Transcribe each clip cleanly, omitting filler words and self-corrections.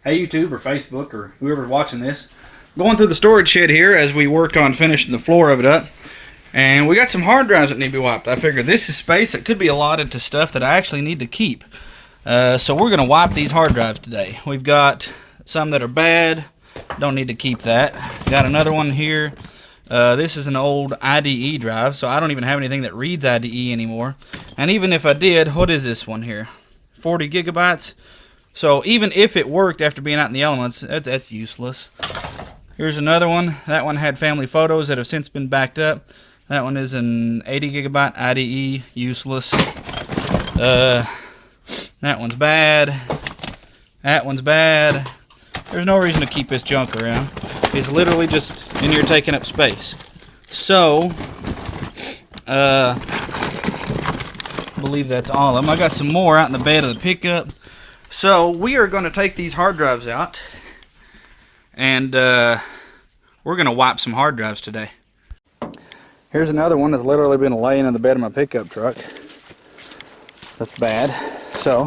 Hey YouTube or Facebook or whoever's watching this. Going through the storage shed here as we work on finishing the floor of it up. And we got some hard drives that need to be wiped. I figured this is space that could be allotted to stuff that I actually need to keep. So we're going to wipe these hard drives today. We've got some that are bad. Don't need to keep that. Got another one here. This is an old IDE drive, so I don't even have anything that reads IDE anymore. And even if I did, what is this one here? 40 gigabytes. So even if it worked after being out in the elements, that's useless. Here's another one. That one had family photos that have since been backed up. That one is an 80 gigabyte IDE, useless. That one's bad. That one's bad. There's no reason to keep this junk around. It's literally just in here taking up space. So, I believe that's all of them. I got some more out in the bed of the pickup. So we are going to take these hard drives out, and we're going to wipe some hard drives today. Here's another one that's literally been laying in the bed of my pickup truck. That's bad. So,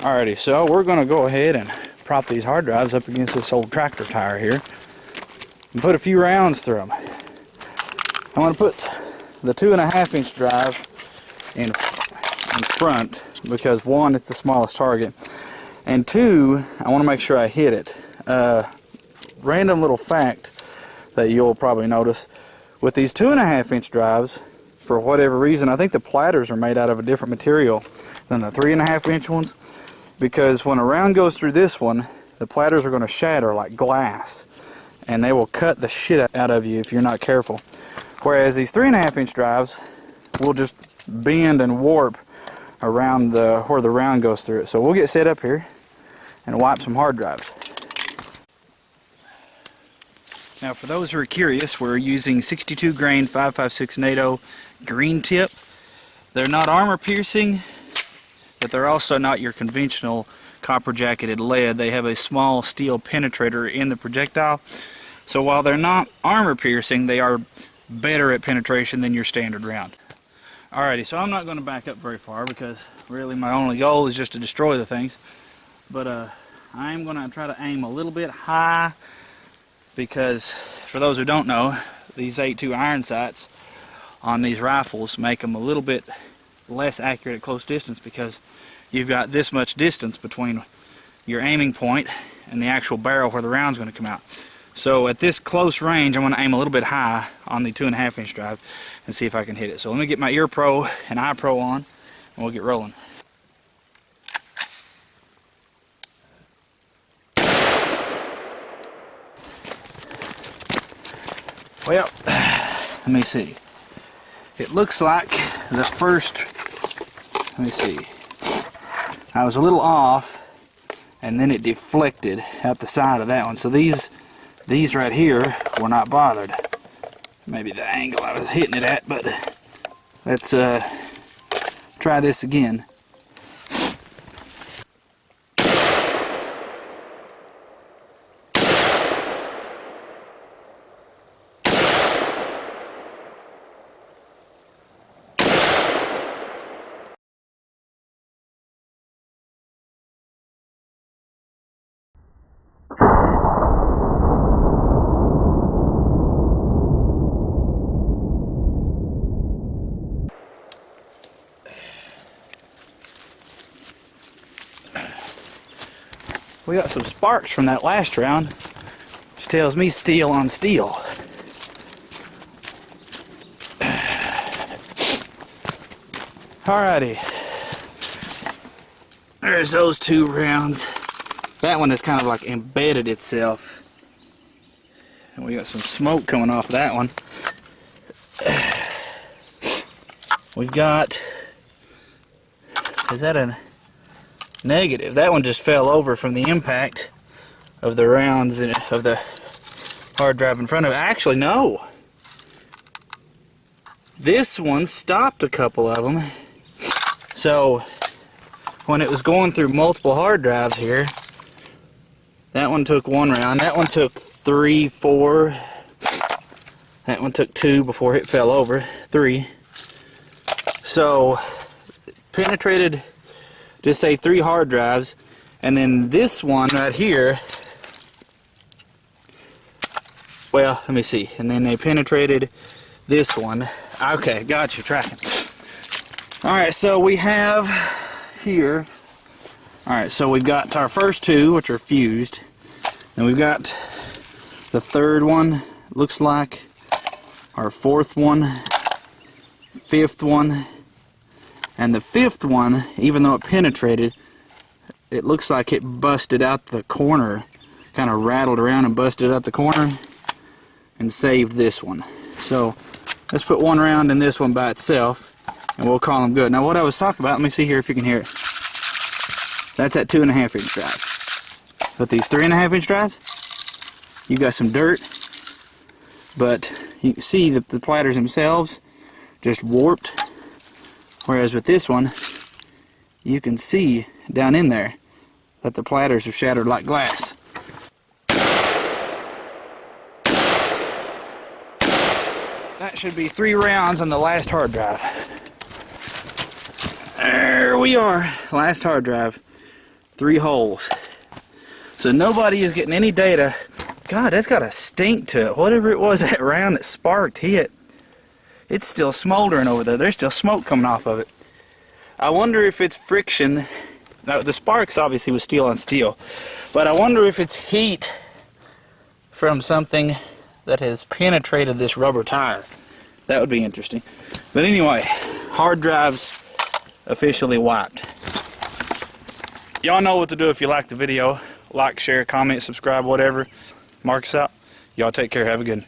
alrighty, so we're going to go ahead and prop these hard drives up against this old tractor tire here and put a few rounds through them. I want to put the 2.5-inch drive in front because one, it's the smallest target, and two, I want to make sure I hit it. Random little fact that you'll probably notice with these 2.5-inch drives, for whatever reason, I think the platters are made out of a different material than the 3.5-inch ones, because when a round goes through this one, the platters are going to shatter like glass, and they will cut the shit out of you if you're not careful. Whereas these 3.5-inch drives will just bend and warp around where the round goes through it. So we'll get set up here and wipe some hard drives. Now for those who are curious, we're using 62 grain 5.56 NATO green tip. They're not armor piercing, but they're also not your conventional copper jacketed lead. They have a small steel penetrator in the projectile. So while they're not armor piercing, they are better at penetration than your standard round. Alrighty, so I'm not going to back up very far because really my only goal is just to destroy the things. But I am going to try to aim a little bit high because, for those who don't know, these 8.2 iron sights on these rifles make them a little bit less accurate at close distance because you've got this much distance between your aiming point and the actual barrel where the round's going to come out. So at this close range, I'm going to aim a little bit high on the 2.5-inch drive and see if I can hit it. So let me get my ear pro and eye pro on, and we'll get rolling. Well, let me see. It looks like the first, let me see, I was a little off, and then it deflected out the side of that one. So these right here were not bothered. Maybe the angle I was hitting it at, but let's try this again. We got some sparks from that last round, which tells me steel on steel. Alrighty. There's those two rounds. That one has kind of like embedded itself. And we got some smoke coming off that one. We've got, is that a negative? That one just fell over from the impact of the rounds of the hard drive in front of it. Actually, no. This one stopped a couple of them. So when it was going through multiple hard drives here, that one took one round, that one took 3, 4, that one took 2 before it fell over, 3. So penetrated, just say 3 hard drives, And then this one right here, well, let me see. And then they penetrated this one. Okay, got you, tracking. Alright, so we have here, alright, so we've got our first two, which are fused. And we've got the third one, looks like, our fourth one, fifth one, and the fifth one, even though it penetrated, it looks like it busted out the corner, kind of rattled around and busted out the corner and saved this one. So let's put one round in this one by itself and we'll call them good. Now what I was talking about, let me see here if you can hear it. That's at 2.5 inch drive. But these 3.5 inch drives, you got some dirt, but you can see that the platters themselves just warped, whereas with this one you can see down in there that the platters are shattered like glass. That should be 3 rounds on the last hard drive. There we are, last hard drive, 3 holes. So nobody is getting any data. God, that's got a stink to it. Whatever it was that round that sparked hit, it's still smoldering over there. There's still smoke coming off of it. I wonder if it's friction. Now the sparks obviously was steel on steel, but I wonder if it's heat from something that has penetrated this rubber tire. That would be interesting. But anyway, hard drives officially wiped. Y'all know what to do if you like the video. Like, share, comment, subscribe, whatever. Mark us out. Y'all take care. Have a good one.